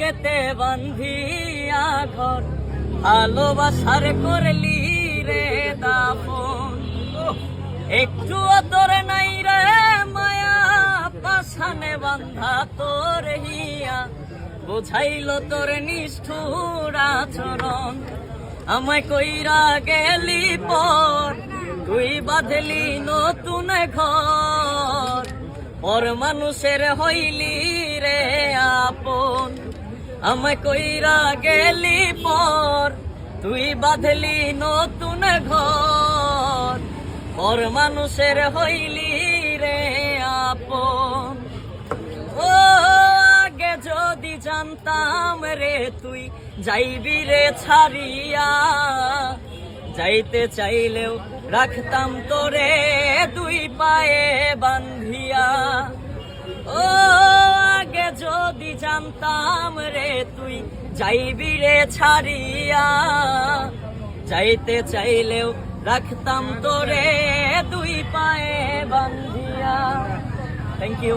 বুকেতে বান্ধিয়া ঘর ভালোবাসার করলি রে দাফন। একটু তোর নাই রে মায়া পাশানে বান্ধা তোর হিয়া বুঝাইল তোর নিষ্ঠুর আচরণ। আমায় কইরা গেলি পর তুই বাঁধলি নতুন ঘর পর মানুষের হইলি রে আপন। আমায় কইরা গেলি পর তুই বাঁধলি নতুন ঘর পর মানুষের হইলি রে আপন। ও আগে যদি জানতাম রে তুই যাইবি রে ছাড়িয়া যাইতে চাইলেও রাখতাম তোরে দুই পায়ে বান্ধিয়া। ও আগে যদি জানতাম রে তুই যাইবি রে ছাড়িয়া যাইতে চাইলেও রাখতাম তোরে দুই পায়ে বান্ধিয়া। Thank you.